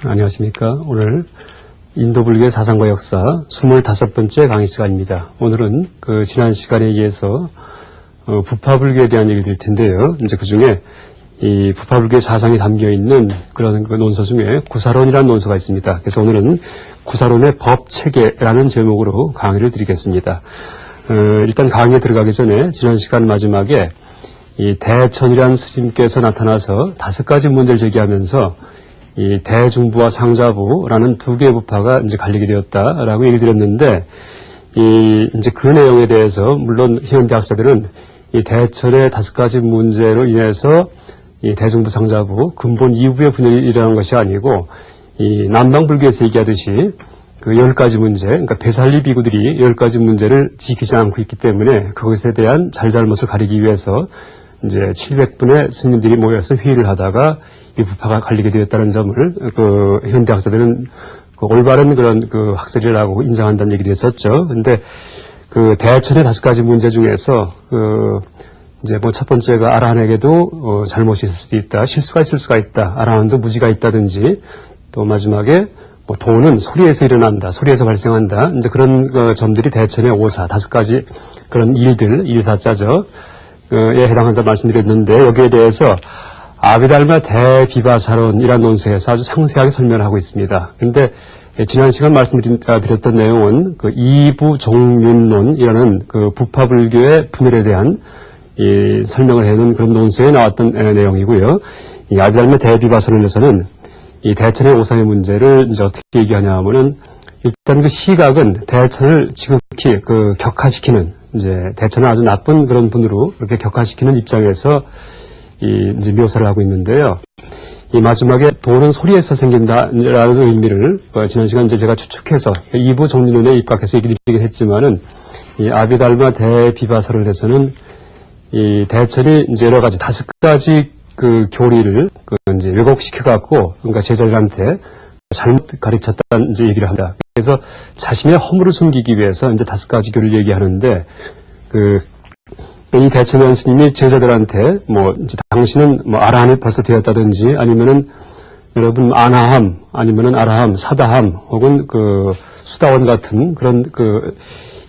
안녕하십니까. 오늘 인도불교의 사상과 역사 25번째 강의 시간입니다. 오늘은 지난 시간에 이어서 부파불교에 대한 얘기를 드릴 텐데요. 이제 그 중에 이 부파불교의 사상이 담겨 있는 그런 논서 중에 구사론이라는 논서가 있습니다. 그래서 오늘은 구사론의 법체계라는 제목으로 강의를 드리겠습니다. 일단 강의에 들어가기 전에 지난 시간 마지막에 이 대천이라는 스님께서 나타나서 5가지 문제를 제기하면서 이 대중부와 상자부라는 두 개의 부파가 이제 갈리게 되었다라고 얘기를 드렸는데, 이제 그 내용에 대해서 물론 현대학자들은 이 대천의 5가지 문제로 인해서 이 대중부 상자부 근본 2부의 분열이 일어난 것이 아니고, 이 남방불교에서 얘기하듯이 그 10가지 문제, 그러니까 배살리 비구들이 10가지 문제를 지키지 않고 있기 때문에 그것에 대한 잘잘못을 가리기 위해서 이제 700분의 스님들이 모여서 회의를 하다가 이 부파가 갈리게 되었다는 점을 현대학자들은 올바른 그런 학설이라고 인정한다는 얘기를 했었죠. 근데 대천의 5가지 문제 중에서 이제 첫 번째가 아라한에게도 잘못이 있을 수도 있다, 실수가 있을 수가 있다, 아라한도 무지가 있다든지, 또 마지막에 도는 소리에서 일어난다, 소리에서 발생한다, 이제 그런 점들이 대천의 오사 5가지 그런 일들, 일사자죠. 에 해당한다 말씀드렸는데, 여기에 대해서 아비달마 대비바사론이라는 논서에서 아주 상세하게 설명을 하고 있습니다. 근데 지난 시간 말씀드렸던 내용은 이부종륜론이라는 부파불교의 분열에 대한 이 설명을 해놓은 그런 논서에 나왔던 내용이고요. 이 아비달마 대비바사론에서는 이 대천의 오사의 문제를 이제 어떻게 얘기하냐 하면은, 일단 시각은 대천을 지극히 격화시키는, 이제 대천을 아주 나쁜 그런 분으로 그렇게 격화시키는 입장에서 이제 묘사를 하고 있는데요. 이 마지막에 도는 소리에서 생긴다라는 의미를 지난 시간 이제 제가 추측해서 이부 종륜론에 입각해서 얘기드리긴 했지만은, 이 아비달마 대비바사론에서는 이 대천이 이제 여러 가지 5가지 교리를 이제 왜곡시켜갖고, 그러니까 제자들한테 잘못 가르쳤다는 이제 얘기를 합니다. 그래서 자신의 허물을 숨기기 위해서 이제 5가지 교리를 얘기하는데, 이 대천한 스님이 제자들한테 이제 당신은 아라한이 벌써 되었다든지, 아니면은 여러분 아나함, 아니면은 아라함, 사다함, 혹은 수다원 같은 그런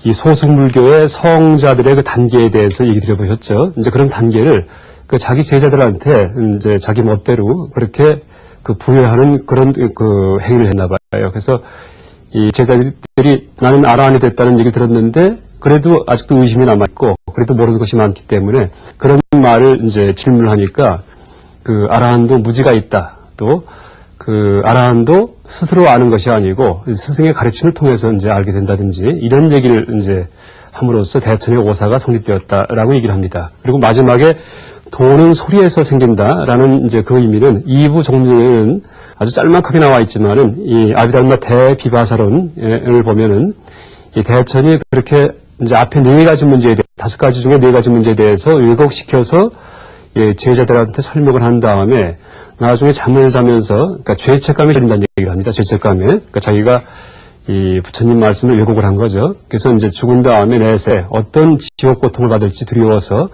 이 소승불교의 성자들의 단계에 대해서 얘기 드려보셨죠. 이제 그런 단계를 자기 제자들한테 이제 자기 멋대로 그렇게 부여하는 그런 행위를 했나 봐요. 그래서 이 제자들이 나는 아라한이 됐다는 얘기를 들었는데, 그래도 아직도 의심이 남아있고, 그래도 모르는 것이 많기 때문에 그런 말을 이제 질문하니까 아라한도 무지가 있다. 또 아라한도 스스로 아는 것이 아니고 스승의 가르침을 통해서 이제 알게 된다든지, 이런 얘기를 이제 함으로써 대천의 오사가 성립되었다라고 얘기를 합니다. 그리고 마지막에 도는 소리에서 생긴다라는 이제 그 의미는 이부 종류에는 아주 짤막하게 나와 있지만은, 이 아비달마 대비바사론을 보면은 이 대천이 그렇게 이제 앞에 4가지 문제에 대해 5가지 중에 4가지 문제에 대해서 왜곡시켜서 제자들한테 설명을 한 다음에 나중에 잠을 자면서, 그러니까 죄책감이 들린다는 얘기를 합니다. 죄책감에. 그러니까 자기가 이 부처님 말씀을 왜곡을 한 거죠. 그래서 이제 죽은 다음에 내세 어떤 지옥 고통을 받을지 두려워서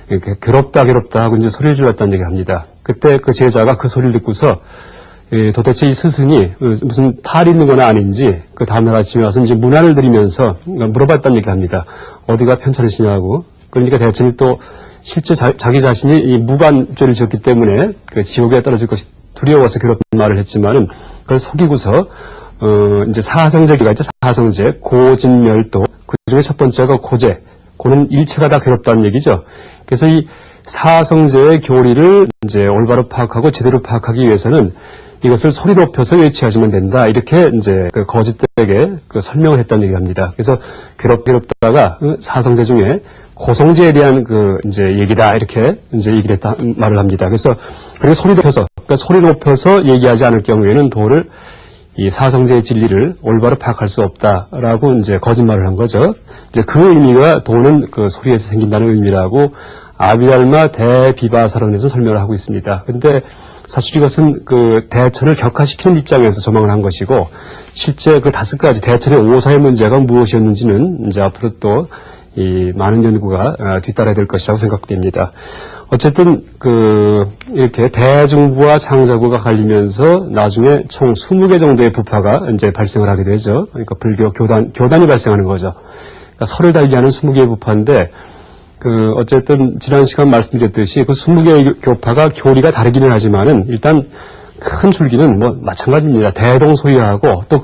이렇게 괴롭다 하고 이제 소리를 질렀다는 얘기를 합니다. 그때 그 제자가 그 소리를 듣고서 도대체 이 스승이 무슨 탈이 있는 건 아닌지, 그 다음날 아침에 와서 이제 문안을 드리면서 물어봤다는 얘기를 합니다. 어디가 편찮으시냐고. 그러니까 대천이 또 실제 자기 자신이 이 무간죄를 지었기 때문에 지옥에 떨어질 것이 두려워서 괴롭힌 말을 했지만은, 그걸 속이고서 이제 사성제가 있죠. 사성제, 고진멸도. 그 중에 첫 번째가 고제. 고는 일체가 다 괴롭다는 얘기죠. 그래서 이 사성제의 교리를 이제 올바로 파악하고 제대로 파악하기 위해서는 이것을 소리 높여서 외치하시면 된다. 이렇게 이제 거짓되게 설명을 했다는 얘기를 합니다. 그래서 괴롭다가 사성제 중에 고성제에 대한 이제 얘기다. 이렇게 이제 얘기를 했다, 말을 합니다. 그래서 그리고 소리 높여서 얘기하지 않을 경우에는 도를 이 사성제의 진리를 올바로 파악할 수 없다라고 이제 거짓말을 한 거죠. 이제 그 의미가 도는 소리에서 생긴다는 의미라고 아비달마 대비바사론에서 설명을 하고 있습니다. 근데 사실 이것은 대천을 격화시키는 입장에서 조망을 한 것이고, 실제 5가지 대천의 오사의 문제가 무엇이었는지는 이제 앞으로 또 이 많은 연구가 뒤따라야 될 것이라고 생각됩니다. 어쨌든 이렇게 대중부와 상자부가 갈리면서 나중에 총 20개 정도의 부파가 이제 발생을 하게 되죠. 그러니까 불교 교단이 발생하는 거죠. 그러니까 설을 달리하는 20개의 부파인데 어쨌든 지난 시간 말씀드렸듯이 그 20개의 교파가 교리가 다르기는 하지만은 일단 큰 줄기는 뭐 마찬가지입니다. 대동소이하고 또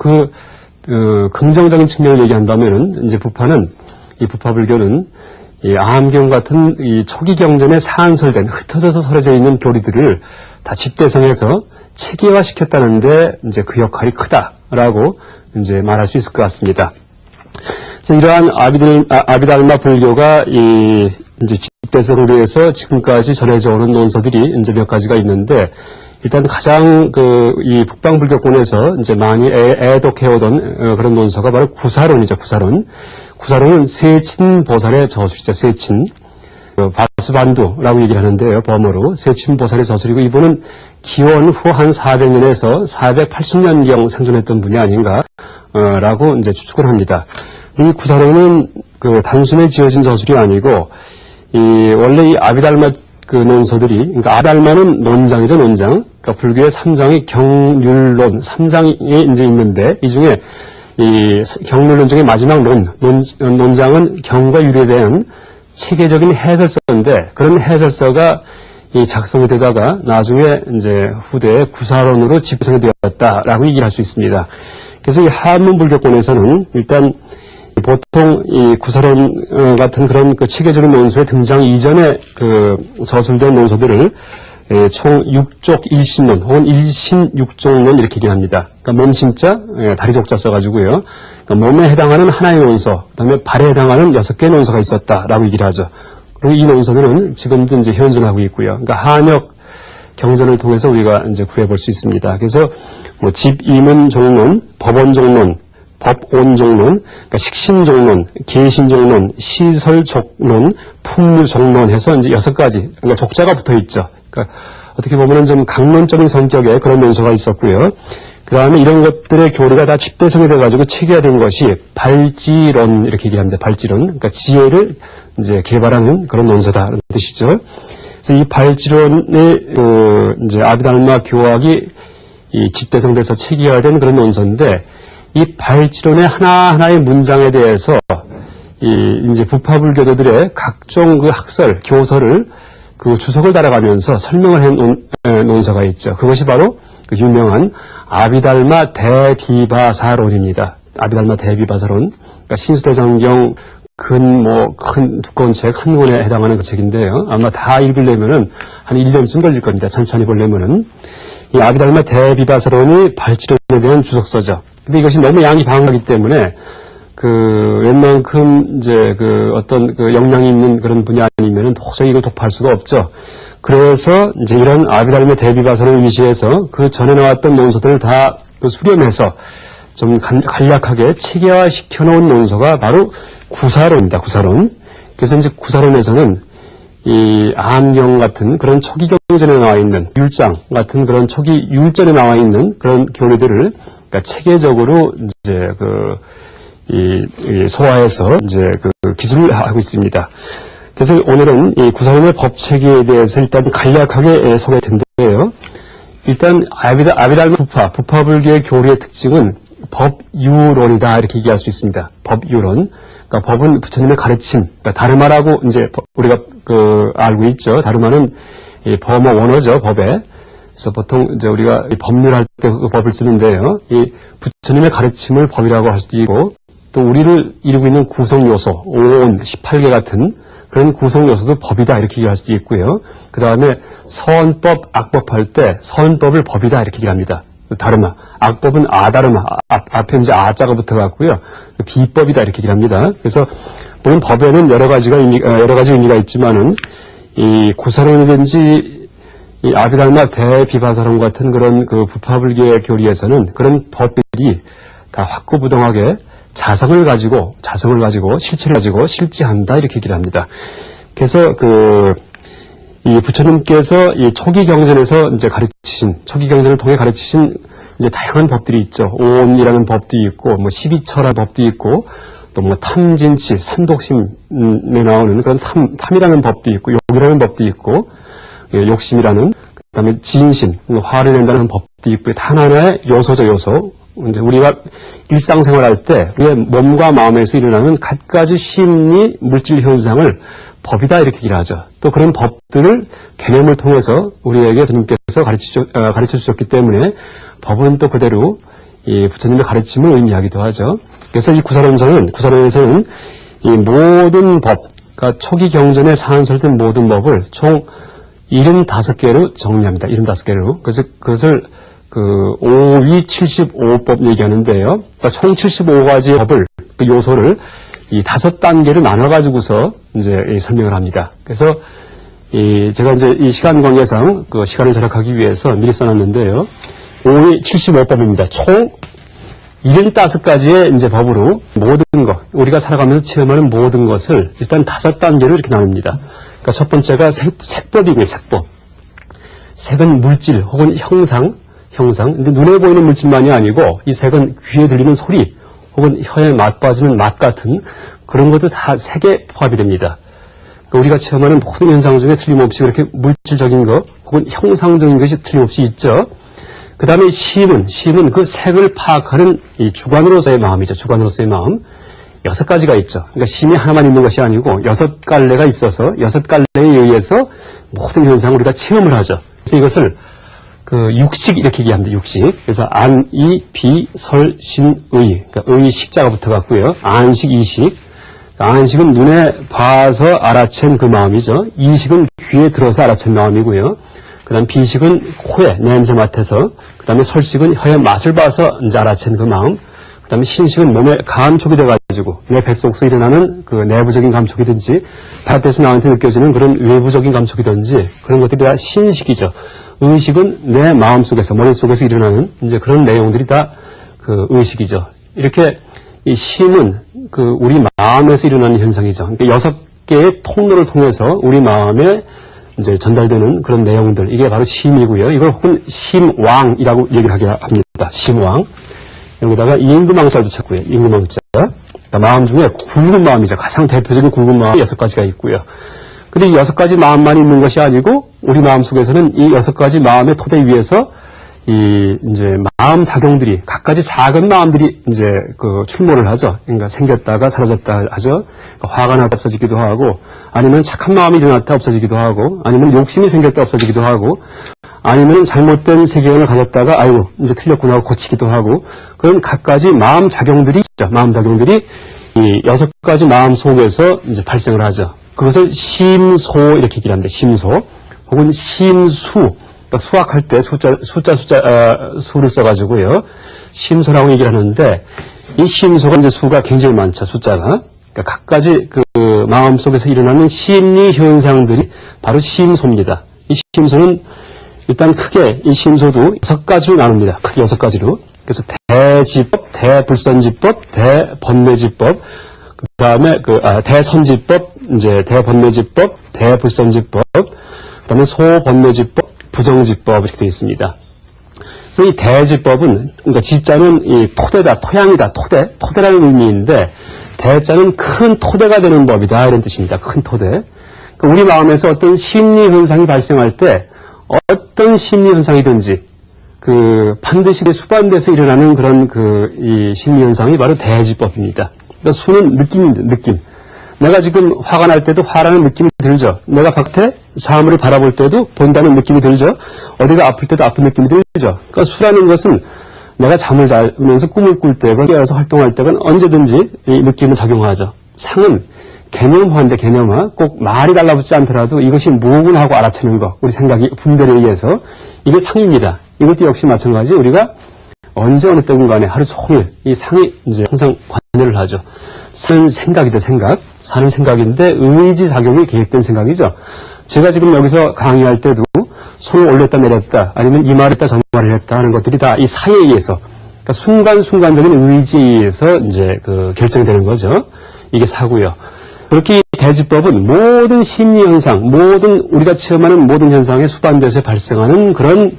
긍정적인 측면을 얘기한다면은 이제 이 부파 불교는 이 암경 같은 이 초기 경전에 산설된 흩어져서 설해져 있는 교리들을 다 집대성해서 체계화시켰다는데 이제 그 역할이 크다라고 이제 말할 수 있을 것 같습니다. 그래서 이러한 아비달마 불교가 이제 집대성으로 해서 지금까지 전해져 오는 논서들이 이제 몇 가지가 있는데 일단 가장 이 북방불교권에서 이제 많이 애독해오던 그런 논서가 바로 구사론이죠. 구사론은 세친보살의 저술이죠. 세친. 바수반두라고 얘기를 하는데요. 범어로. 세친보살의 저술이고 이분은 기원 후 한 400년에서 480년경 생존했던 분이 아닌가, 라고 이제 추측을 합니다. 이 구사론은 단순히 지어진 저술이 아니고, 원래 이 아비달마 논서들이, 그러니까 아비달마는 논장이죠, 논장. 그러니까 불교의 3장이 경률론, 3장이 이제 있는데, 이 중에 이 경률론 중에 마지막 논장은 경과 율에 대한 체계적인 해설서인데 그런 해설서가 이 작성이 되다가 나중에 이제 후대에 구사론으로 집성이 되었다라고 얘기를 할 수 있습니다. 그래서 이 한문 불교권에서는 일단 보통 이 구사론 같은 그런 체계적인 논서의 등장 이전에 서술된 논서들을 총 6족 일신론 혹은 일신육종론 이렇게 얘기합니다. 그러니까 몸신자, 다리족자 써가지고요. 그러니까 몸에 해당하는 하나의 논서, 그다음에 발에 해당하는 6개의 논서가 있었다라고 얘기를 하죠. 그리고 이 논서들은 지금도 이제 현존하고 있고요. 그러니까 한역 경전을 통해서 우리가 이제 구해볼 수 있습니다. 그래서 뭐 집임은종론, 법원종론, 법온종론, 그러니까 식신종론, 계신종론, 시설족론, 풍류종론 해서 이제 6가지, 그러니까 족자가 붙어 있죠. 그러니까 어떻게 보면은 좀 강론적인 성격의 그런 논서가 있었고요. 그 다음에 이런 것들의 교리가 다 집대성이 돼가지고 체계화된 것이 발지론 이렇게 얘기합니다. 발지론, 그러니까 지혜를 이제 개발하는 그런 논서다라는 뜻이죠. 그래서 이 발지론의 이제 아비달마 교학이 이 집대성돼서 체계화된 그런 논서인데 이 발지론의 하나하나의 문장에 대해서 이제 부파불교도들의 각종 학설, 교서를 주석을 달아가면서 설명을 한 논서가 있죠. 그것이 바로 유명한 아비달마 대비바사론입니다. 아비달마 대비바사론. 그러니까 신수대장경 큰 두꺼운 책 한 권에 해당하는 그 책인데요. 아마 다 읽으려면은 한 1년쯤 걸릴 겁니다. 천천히 보려면은. 이 아비달마 대비바사론이 발지론에 대한 주석서죠. 근데 이것이 너무 양이 방하기 때문에 웬만큼 이제 어떤 역량이 있는 그런 분이 아니면은 도저히 이걸 독파할 수가 없죠. 그래서 이제 이런 아비달마 대비바사론을 위시해서 그 전에 나왔던 논서들을 다 수렴해서 좀 간략하게 체계화 시켜놓은 논서가 바로 구사론입니다. 구사론. 그래서 이제 구사론에서는 이 암경 같은 그런 초기 경전에 나와 있는 율장 같은 그런 초기 율전에 나와 있는 그런 교리들을 그러니까 체계적으로 이제 소화해서 이제 기술을 하고 있습니다. 그래서 오늘은 이 구사론의 법체계에 대해서 일단 간략하게 소개할 텐데요. 일단 아비달마 부파불교의 교리의 특징은 법유론이다 이렇게 얘기할 수 있습니다. 법유론. 그러니까 법은 부처님의 가르침, 그러니까 다르마라고 이제 우리가 알고 있죠. 다르마는 이 범어 원어죠, 법에. 그래서 보통 이제 우리가 법률할 때 그 법을 쓰는데요. 이 부처님의 가르침을 법이라고 할 수도 있고, 또 우리를 이루고 있는 구성요소, 오온, 18개 같은 그런 구성요소도 법이다 이렇게 얘기할 수도 있고요. 그 다음에 선법, 악법 할 때 선법을 법이다 이렇게 얘기합니다. 다르마. 악법은 아다르마. 앞에 이제 아자가 붙어갖고요. 비법이다 이렇게 얘기를 합니다. 그래서 물론 법에는 여러 가지 의미가 있지만은 이 구사론이든지 이 아비달마 대비바사론 같은 그런 부파불교의 교리에서는 그런 법들이 다 확고부동하게 자성을 가지고 실체를 가지고 실지한다 이렇게 얘기를 합니다. 그래서 이 부처님께서 이 초기 경전에서 이제 초기 경전을 통해 가르치신 이제 다양한 법들이 있죠. 오온이라는 법도 있고, 12처라는 법도 있고, 또 뭐 탐진치, 산독심에 나오는 그런 탐이라는 법도 있고, 욕이라는 법도 있고, 예, 욕심이라는, 그 다음에 진심, 화를 낸다는 법도 있고, 다 하나의 요소죠, 요소. 이제 우리가 일상생활 할 때, 우리의 몸과 마음에서 일어나는 갖가지 심리, 물질 현상을 법이다, 이렇게 얘기를 하죠. 또 그런 법들을 개념을 통해서 우리에게 주님께서 가르쳐 주셨기 때문에 법은 또 그대로 이 부처님의 가르침을 의미하기도 하죠. 그래서 이 구사론에서는 이 모든 법, 그러니까 초기 경전에 사한설된 모든 법을 총 75개로 정리합니다. 75개로. 그래서 그것을 그 5위 75법 얘기하는데요. 그러니까 총 75가지의 법을, 그 요소를 이 5단계로 나눠가지고서 이제 설명을 합니다. 그래서 제가 이제 이 시간 관계상 그 시간을 절약하기 위해서 미리 써놨는데요. 5위 75법입니다. 총 75가지의 이제 법으로 모든 것, 우리가 살아가면서 체험하는 모든 것을 일단 5단계로 이렇게 나눕니다. 그러니까 첫 번째가 색법이고요, 색법. 색은 물질 혹은 형상. 근데 눈에 보이는 물질만이 아니고 이 색은 귀에 들리는 소리 혹은 혀에 맛빠지는 맛 같은 그런 것도 다 색에 포함이 됩니다. 그러니까 우리가 체험하는 모든 현상 중에 틀림없이 그렇게 물질적인 것 혹은 형상적인 것이 틀림없이 있죠. 그 다음에 심은 그 색을 파악하는 이 주관으로서의 마음이죠. 주관으로서의 마음. 6가지가 있죠. 그러니까 심이 하나만 있는 것이 아니고 6갈래가 있어서 6갈래에 의해서 모든 현상을 우리가 체험을 하죠. 그래서 이것을 그 육식 이렇게 얘기합니다. 육식. 그래서 안, 이, 비, 설, 신, 의. 그러니까 의 식자가 붙어갖고요. 안식, 이식. 안식은 눈에 봐서 알아챈 그 마음이죠. 이식은 귀에 들어서 알아챈 마음이고요. 그 다음 비식은 코에 냄새 맡아서, 그 다음에 설식은 혀의 맛을 봐서 이제 알아챈 그 마음. 그 다음에 신식은 몸에 감촉이 돼가지고 내 뱃속에서 일어나는 그 내부적인 감촉이든지 바깥에서 나한테 느껴지는 그런 외부적인 감촉이든지 그런 것들이 다 신식이죠. 의식은 내 마음속에서 머릿속에서 일어나는 이제 그런 내용들이 다 그 의식이죠. 이렇게 이 심은 그 우리 마음에서 일어나는 현상이죠. 그러니까 6개의 통로를 통해서 우리 마음에 이제 전달되는 그런 내용들, 이게 바로 심이고요. 이걸 혹은 심왕이라고 얘기를 하게 합니다. 심왕. 여기다가 임금왕자도 쳤고요. 임금왕자. 그러니까 마음 중에 굵은 마음이죠. 가장 대표적인 굵은 마음이 6가지가 있고요. 근데 이 6가지 마음만 있는 것이 아니고 우리 마음 속에서는 이 6가지 마음의 토대 위에서 이제 마음 작용들이 각가지 작은 마음들이 이제 그 출몰을 하죠. 그러니까 생겼다가 사라졌다 하죠. 그러니까 화가 났다 없어지기도 하고, 아니면 착한 마음이 일어났다 없어지기도 하고, 아니면 욕심이 생겼다 없어지기도 하고, 아니면 잘못된 세계관을 가졌다가 아이고 이제 틀렸구나 하고 고치기도 하고, 그런 각가지 마음 작용들이 있죠. 마음 작용들이 이 6가지 마음 속에서 이제 발생을 하죠. 그것을 심소 이렇게 얘기를 합니다. 심소 혹은 심수. 그러니까 수학할 때 수를 써가지고요. 심소라고 얘기를 하는데, 이 심소가 이제 수가 굉장히 많죠. 숫자가. 그러니까 각가지 그 마음 속에서 일어나는 심리 현상들이 바로 심소입니다. 이 심소는 일단 크게 이 심소도 6가지로 나눕니다. 크게 6가지로. 그래서 대지법, 대불선지법, 대번뇌지법, 그 다음에 대선지법, 이제 대번뇌지법, 대불선지법, 그 다음에 소번뇌지법, 부정지법 이렇게 되어 있습니다. 그래서 이 대지법은, 그러니까 지자는 이 토대다, 토양이다, 토대라는 의미인데, 대자는 큰 토대가 되는 법이다 이런 뜻입니다. 큰 토대. 그러니까 우리 마음에서 어떤 심리 현상이 발생할 때 어떤 심리 현상이든지 반드시 수반돼서 일어나는 그런 이 심리 현상이 바로 대지법입니다. 그러니까 수는 느낌입니다. 느낌. 내가 지금 화가 날 때도 화라는 느낌이 들죠. 내가 바깥에 사물을 바라볼 때도 본다는 느낌이 들죠. 어디가 아플 때도 아픈 느낌이 들죠. 그러니까 수라는 것은 내가 잠을 자면서 꿈을 꿀 때건 깨어서 활동할 때건 언제든지 이 느낌을 작용하죠. 상은 개념화인데 개념화. 꼭 말이 달라붙지 않더라도 이것이 뭐구나 하고 알아채는 거. 우리 생각이 분별에 의해서 이게 상입니다. 이것도 역시 마찬가지. 우리가 언제 어느 때건 간에 하루 종일 이 상이 이제 항상 관여를 하죠. 사는 생각이죠, 생각. 사는 생각인데 의지작용이 계획된 생각이죠. 제가 지금 여기서 강의할 때도 손을 올렸다 내렸다 아니면 이 말을 했다 저 말을 했다 하는 것들이 다 이 사에 의해서, 그러니까 순간순간적인 의지에 의해서 이제 결정되는 거죠. 이게 사고요. 그렇게 대지법은 모든 심리 현상, 모든 우리가 체험하는 모든 현상에 수반돼서 발생하는 그런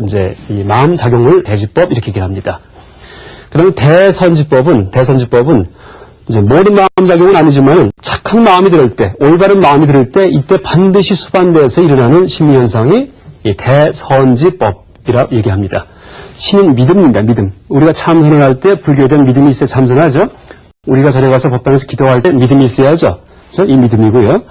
이제 이 마음 작용을 대지법 이렇게 얘기합니다. 그다음에 대선지법은 이제 모든 마음작용은 아니지만 착한 마음이 들을 때, 올바른 마음이 들을 때 이때 반드시 수반돼서 일어나는 심리현상이 이 대선지법이라 얘기합니다. 신은 믿음입니다. 믿음. 우리가 참선을 할 때 불교에 대한 믿음이 있어야 참선하죠. 우리가 절에 가서 법당에서 기도할 때 믿음이 있어야죠. 그래서 이 믿음이고요.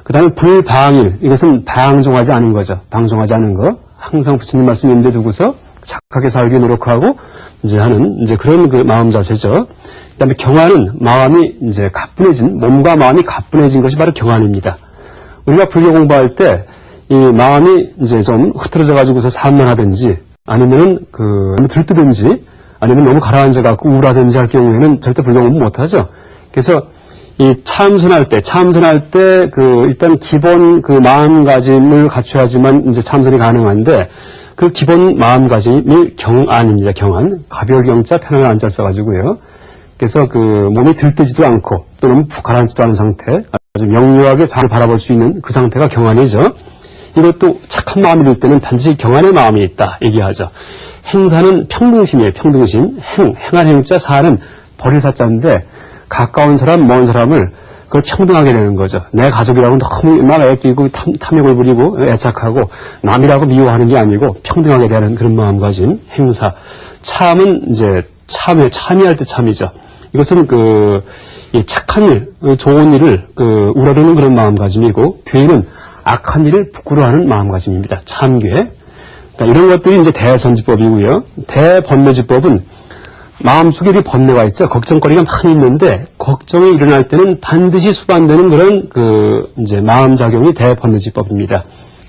그 다음에 불방일. 이것은 방종하지 않은 거죠. 방종하지 않은 거. 항상 부처님 말씀 인데 두고서 착하게 살기 노력하고 이제 하는 이제 그런 그 마음 자세죠. 그 다음에 경안은 마음이 이제 가뿐해진, 몸과 마음이 가뿐해진 것이 바로 경안입니다. 우리가 불교 공부할 때 이 마음이 이제 좀 흐트러져 가지고서 산만하든지 아니면은 들뜨든지 아니면 너무 가라앉아갖고 우울하든지 할 경우에는 절대 불교 공부 못하죠. 그래서 이 참선할 때 일단 기본 그 마음가짐을 갖춰야지만 이제 참선이 가능한데 그 기본 마음가짐이 경안입니다. 경안. 가벼울 경자 편안한 안자 써가지고요. 그래서 그 몸이 들뜨지도 않고 또 너무 푹 가라앉지도 않은 상태, 아주 명료하게 삶을 바라볼 수 있는 그 상태가 경안이죠. 이것도 착한 마음이 들 때는 단지 경안의 마음이 있다 얘기하죠. 행사는 평등심이에요. 평등심. 행한 행자, 사는 버릴 사자인데 가까운 사람, 먼 사람을 그걸 평등하게 되는 거죠. 내 가족이라고 너무 막 애끼고 탐욕을 부리고 애착하고 남이라고 미워하는 게 아니고 평등하게 되는 그런 마음가짐. 행사. 참은 이제 참여할 때 참이죠. 이것은 이 착한 일, 좋은 일을 우러르는 그런 마음가짐이고, 괴는 악한 일을 부끄러워하는 마음가짐입니다. 참괴. 그러니까 이런 것들이 이제 대선지법이고요. 대번뇌지법은 마음속에 번뇌가 있죠. 걱정거리가 많이 있는데 걱정이 일어날 때는 반드시 수반되는 그런 이제 마음작용이 대번뇌지법입니다.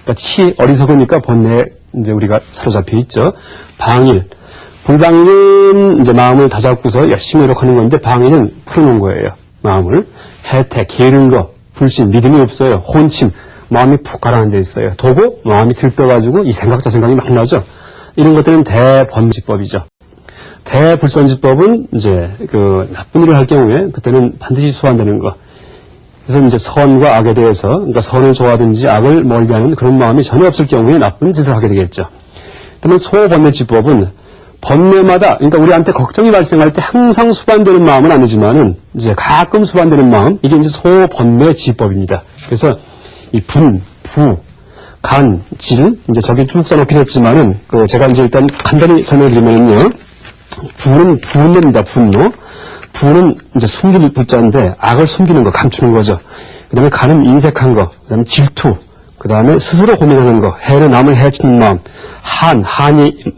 그러니까 어리석으니까 번뇌에 이제 우리가 사로잡혀 있죠. 방일. 불방일은 이제 마음을 다잡고서 열심히 노력하는 건데 방일은 풀어놓은 거예요. 마음을. 해태, 게으른 거, 불신, 믿음이 없어요. 혼침, 마음이 푹 가라앉아 있어요. 도고, 마음이 들떠가지고 이 생각 저 생각이 막 나죠. 이런 것들은 대번뇌지법이죠. 대불선지법은 이제 나쁜 일을 할 경우에 그때는 반드시 수반되는 거. 그래서 이제 선과 악에 대해서, 그러니까 선을 좋아하든지 악을 멀리하는 그런 마음이 전혀 없을 경우에 나쁜 짓을 하게 되겠죠. 그다음에 소번뇌지법은 번뇌마다, 그러니까 우리한테 걱정이 발생할 때 항상 수반되는 마음은 아니지만은 이제 가끔 수반되는 마음, 이게 이제 소번뇌지법입니다. 그래서 이 분, 부, 간, 질, 이제 저기 쭉 써놓긴 했지만은 제가 이제 일단 간단히 설명드리면요. 부는 분노입니다. 분노. 부는 이제 숨길 부자인데 악을 숨기는 거, 감추는 거죠. 그 다음에 간은 인색한 거, 그 다음에 질투, 그 다음에 스스로 고민하는 거, 해는 남을 해치는 마음, 한이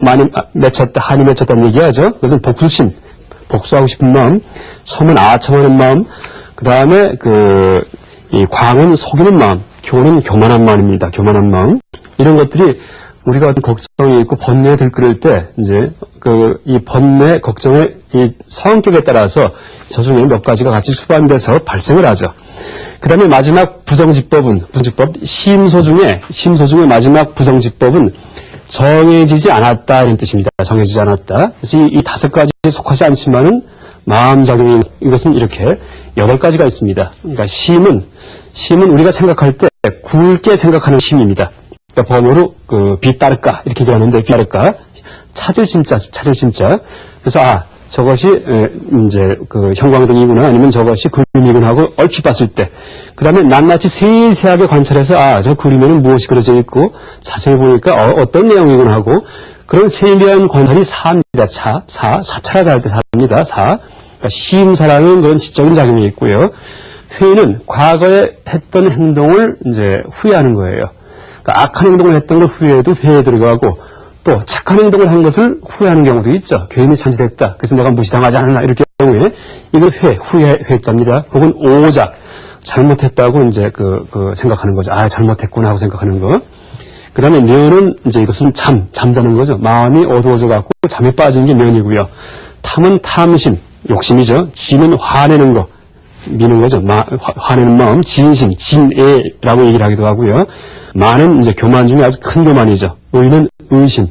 맺혔다는 얘기하죠. 그것은 복수심, 복수하고 싶은 마음, 섬은 아첨하는 마음, 그 다음에 이 광은 속이는 마음, 교는 교만한 마음입니다. 교만한 마음. 이런 것들이 우리가 걱정이 있고 번뇌에 들끓을 때 이제 이 번뇌 걱정의 이 성격에 따라서 저 중에 몇 가지가 같이 수반돼서 발생을 하죠. 그 다음에 마지막 부정지법은 심소 중에 마지막 부정지법은 정해지지 않았다 이런 뜻입니다. 정해지지 않았다. 그래서 이 5가지에 속하지 않지만은 마음작용이 이것은 이렇게 8가지가 있습니다. 그러니까 심은 우리가 생각할 때 굵게 생각하는 심입니다. 그러니까 번호로 비따를까 이렇게 얘기하는데 비따를까 찾을 심자. 그래서 저것이 이제 형광등이구나 아니면 저것이 그림이구나 하고 얼핏 봤을 때 그다음에 낱낱이 세세하게 관찰해서 저 그림에는 무엇이 그려져 있고 자세히 보니까 어떤 내용이구나 하고 그런 세밀한 관찰이 사입니다. 사찰하다 할 때 사입니다. 그러니까 심사라는 그런 지적인 작용이 있고요. 회의는 과거에 했던 행동을 이제 후회하는 거예요. 그러니까 악한 행동을 했던 걸 후회해도 회의에 들어가고 또 착한 행동을 한 것을 후회하는 경우도 있죠. 괜히 잔짓했다. 그래서 내가 무시당하지 않았나 이렇게 경우에 이걸 회자입니다. 혹은 오작 잘못했다고 이제 생각하는 거죠. 잘못했구나 하고 생각하는 거. 그 다음에 면은 이제 이것은 잠자는 거죠. 마음이 어두워져 갖고 잠에 빠진 게 면이고요. 탐은 탐심, 욕심이죠. 진은 화내는 거, 미는 거죠. 화내는 마음, 진심, 진애라고 얘기를 하기도 하고요. 만은 이제 교만 중에 아주 큰 교만이죠. 의는 의심.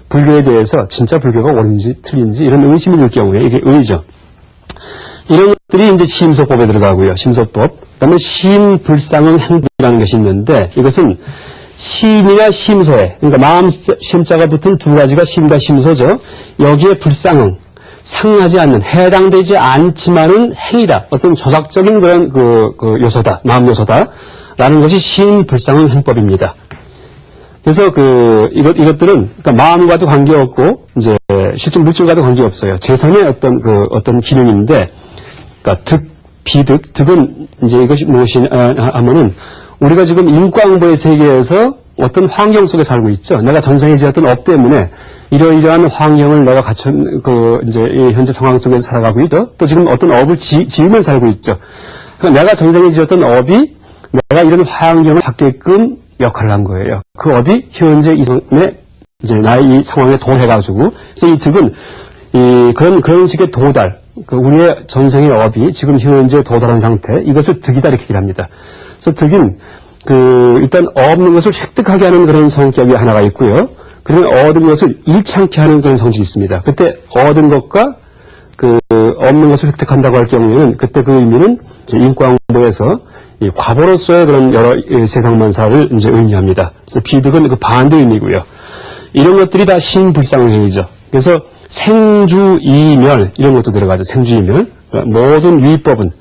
불교에 대해서 진짜 불교가 옳은지 틀린지 이런 의심이 들 경우에 이게 의죠. 이런 것들이 이제 심소법에 들어가고요. 심소법. 그 다음에 심불상응 행동이라는 것이 있는데 이것은 심이나 심소에, 그러니까 마음 심자가 붙은 2가지가 심과 심소죠. 여기에 불상응. 상하지 않는, 해당되지 않지만은 행위다. 어떤 조작적인 그런 요소다. 마음 요소다. 라는 것이 시인불상의 행법입니다. 그래서 이것들은, 그러니까 마음과도 관계없고, 이제, 실제 물질과도 관계없어요. 재산의 어떤 기능인데, 그러니까 득, 비득, 득은 이제 이것이 무엇이냐 하면은, 우리가 지금 인과응보의 세계에서 어떤 환경 속에 살고 있죠. 내가 전생에 지었던 업 때문에 이러이러한 환경을 내가 이제 현재 상황 속에서 살아가고 있죠. 또 지금 어떤 업을 지으면 살고 있죠. 그러니까 내가 전생에 지었던 업이 내가 이런 환경을 받게끔 역할을 한 거예요. 그 업이 현재 이제 나의 이 상황에 도해가지고, 그래서 이 득은 그런 식의 도달, 우리의 전생의 업이 지금 현재 도달한 상태, 이것을 득이다 이렇게 얘기를 합니다. 그래서 득은 일단 없는 것을 획득하게 하는 그런 성격이 하나가 있고요. 그리고 얻은 것을 잃지 않게 하는 그런 성질이 있습니다. 그때 얻은 것과 없는 것을 획득한다고 할 경우에는 그때 그 의미는 인과응보에서 과보로서의 그런 여러 세상만사를 이제 의미합니다. 그래서 비득은 반대 의미고요. 이런 것들이 다 신불상행위죠. 그래서 생주이멸 이런 것도 들어가죠. 생주이멸. 모든 유의법은,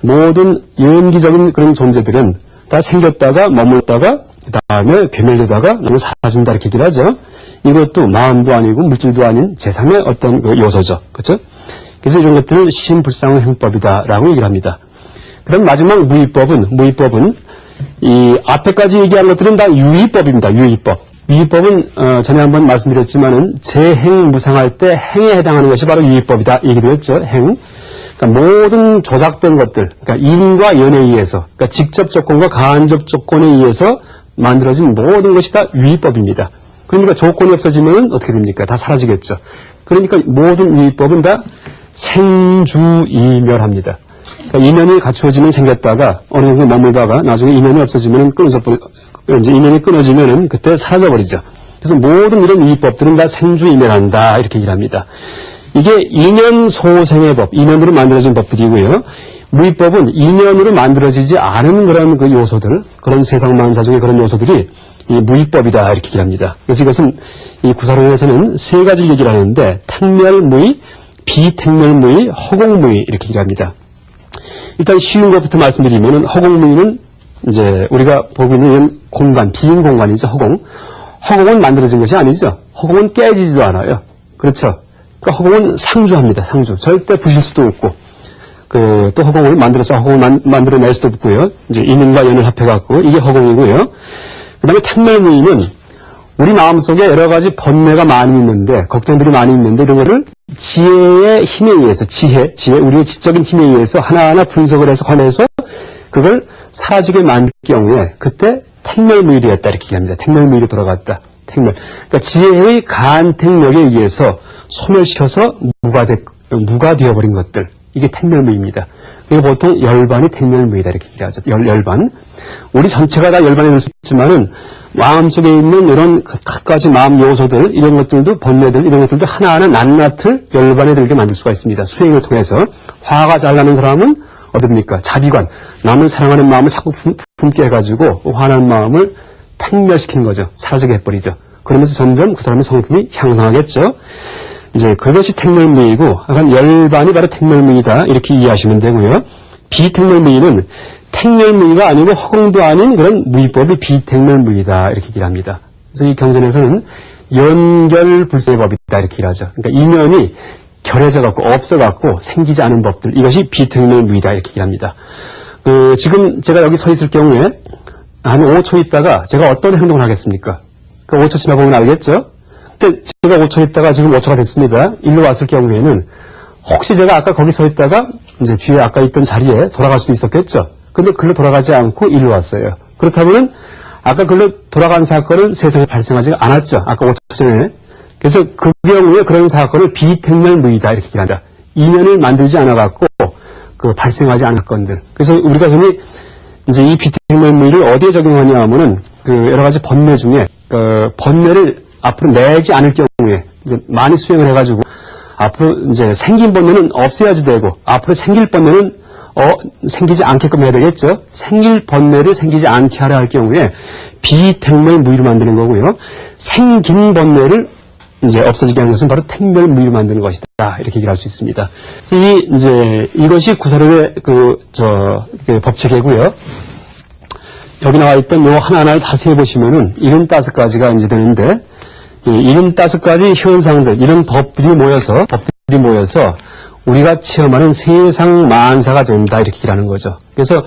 모든 연기적인 그런 존재들은 다 생겼다가 머물다가 그 다음에 괴멸되다가 너무 사라진다 이렇게 얘기를 하죠. 이것도 마음도 아니고 물질도 아닌 제3의 어떤 요소죠. 그렇죠? 그래서 이런 것들을 신불상의 행법이다라고 얘기를 합니다. 그다음 마지막 무의법은 이 앞에까지 얘기한 것들은 다 유의법입니다. 유의법. 유의법은 전에 한번 말씀드렸지만은 재행무상할 때 행에 해당하는 것이 바로 유의법이다 얘기도 했죠. 행. 그러니까 모든 조작된 것들, 그러니까 인과 연에 의해서, 그러니까 직접 조건과 간접 조건에 의해서 만들어진 모든 것이 다 유의법입니다. 그러니까 조건이 없어지면 어떻게 됩니까? 다 사라지겠죠. 그러니까 모든 유의법은 다 생주이멸합니다. 그러니까 인연이 갖추어지면 생겼다가 어느 정도 머물다가 나중에 인연이 없어지면 이제 인연이 끊어지면은 그때 사라져버리죠. 그래서 모든 이런 유의법들은 다 생주이멸한다 이렇게 얘기를 합니다. 이게 인연 소생의 법, 인연으로 만들어진 법들이고요. 무의법은 인연으로 만들어지지 않은 그런 요소들, 그런 세상만사 중에 그런 요소들이 이 무의법이다 이렇게 얘기를 합니다. 그래서 이것은 이 구사론에서는 세 가지 얘기를 하는데 택멸무의, 비택멸무의, 허공무의 이렇게 얘기를 합니다. 일단 쉬운 것부터 말씀드리면은 허공무의는 이제 우리가 보고 있는 공간, 비인 공간이죠. 허공은 만들어진 것이 아니죠. 허공은 깨지지도 않아요. 그렇죠. 그러니까 허공은 상주합니다. 상주. 절대 부실 수도 없고, 또 허공을 허공을 만들어낼 수도 없고요. 이제 인연과 연을 합해갖고, 이게 허공이고요. 그 다음에 택멸무의는 우리 마음속에 여러 가지 번뇌가 많이 있는데, 걱정들이 많이 있는데, 이런 거를 지혜의 힘에 의해서, 우리의 지적인 힘에 의해서 하나하나 분석을 해서 관해서 그걸 사라지게 만들 경우에, 그때 택멸무의 되었다. 이렇게 얘기합니다. 택멸무의로 돌아갔다. 택멸. 그러니까 지혜의 간택력에 의해서 소멸시켜서 무가 되어버린 것들. 이게 택멸무의입니다. 그리고 보통 열반이 택멸무의다 이렇게 얘기하죠. 열반. 우리 전체가 다 열반이 될 수 있지만은 마음속에 있는 이런 각가지 마음 요소들, 이런 것들도 번뇌들, 이런 것들도 하나하나 낱낱을 열반에 들게 만들 수가 있습니다. 수행을 통해서. 화가 잘 나는 사람은 어딥니까? 자비관. 남을 사랑하는 마음을 자꾸 품게 해가지고 화난 마음을 택멸시키는 거죠. 사라지게 해버리죠. 그러면서 점점 그 사람의 성품이 향상하겠죠. 이제 그것이 택멸무의고, 약간 열반이 바로 택멸무의다 이렇게 이해하시면 되고요. 비택멸무의는 택멸무의가 아니고 허공도 아닌 그런 무의법이 비택멸무의다 이렇게 얘기를 합니다. 그래서 이 경전에서는 연결불생의 법이다 이렇게 얘기를 하죠. 그러니까 인연이 결해져갖고 없어갖고 생기지 않은 법들, 이것이 비택멸무의다 이렇게 얘기를 합니다. 지금 제가 여기 서 있을 경우에 한 5초 있다가 제가 어떤 행동을 하겠습니까? 그 5초 지나보면 알겠죠? 근데 제가 5초 있다가 지금 5초가 됐습니다. 일로 왔을 경우에는 혹시 제가 아까 거기 서 있다가 이제 뒤에 아까 있던 자리에 돌아갈 수도 있었겠죠? 근데 글로 돌아가지 않고 일로 왔어요. 그렇다면 아까 글로 돌아간 사건은 세상에 발생하지 않았죠. 아까 5초 전에. 그래서 그 경우에 그런 사건을 비택멸무의다 이렇게 얘기한다. 인연을 만들지 않아갖고 발생하지 않을 건들. 그래서 우리가 흔히 이제 이 비택멸무의를 어디에 적용하냐 하면은 여러 가지 번뇌 중에 번뇌를 앞으로 내지 않을 경우에 이제 많이 수행을 해가지고 앞으로 이제 생긴 번뇌는 없애야지 되고 앞으로 생길 번뇌는 생기지 않게끔 해야 되겠죠. 생길 번뇌를 생기지 않게 하려 할 경우에 비택멸무의로 만드는 거고요. 생긴 번뇌를 이제 없어지게 하는 것은 바로 택멸무의를 만드는 것이다. 이렇게 얘기를 할 수 있습니다. 그래서 이것이 구사론의 법칙이고요. 여기 나와 있던 요 하나하나를 다 세보시면은 75가지가 이제 되는데, 이 75가지 현상들, 이런 법들이 모여서 우리가 체험하는 세상 만사가 된다. 이렇게 얘기를 하는 거죠. 그래서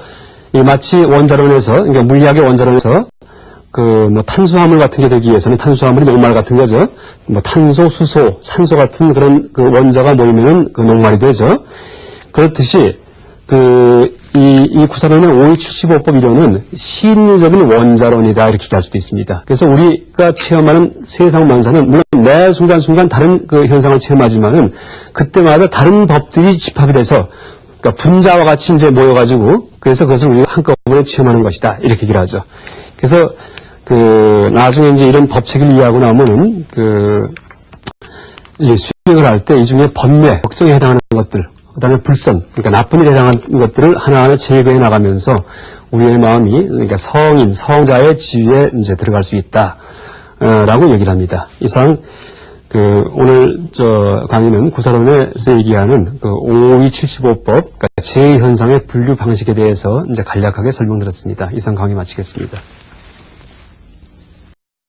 마치 원자론에서, 그러니까 물리학의 원자론에서 탄수화물 같은 게 되기 위해서는 탄수화물이 녹말 같은 거죠. 탄소, 수소, 산소 같은 그런 원자가 모이면은 녹말이 되죠. 그렇듯이 이 구사론의 5275법 이론은 심리적인 원자론이다. 이렇게 얘기할 수도 있습니다. 그래서 우리가 체험하는 세상 만사는 물론 매 순간순간 다른 현상을 체험하지만은 그때마다 다른 법들이 집합이 돼서 그러니까 분자와 같이 이제 모여가지고 그래서 그것을 우리가 한꺼번에 체험하는 것이다. 이렇게 얘기를 하죠. 그래서 나중에 이제 이런 법칙을 이해하고 나면은 수행을 할 때 이 중에 번뇌, 걱정에 해당하는 것들, 그 다음에 불선, 그러니까 나쁜 일에 해당하는 것들을 하나하나 제거해 나가면서 우리의 마음이, 그러니까 성자의 지위에 이제 들어갈 수 있다. 라고 얘기를 합니다. 이상, 오늘 강의는 구사론에서 얘기하는 5275법, 그러니까 제 현상의 분류 방식에 대해서 이제 간략하게 설명드렸습니다. 이상 강의 마치겠습니다.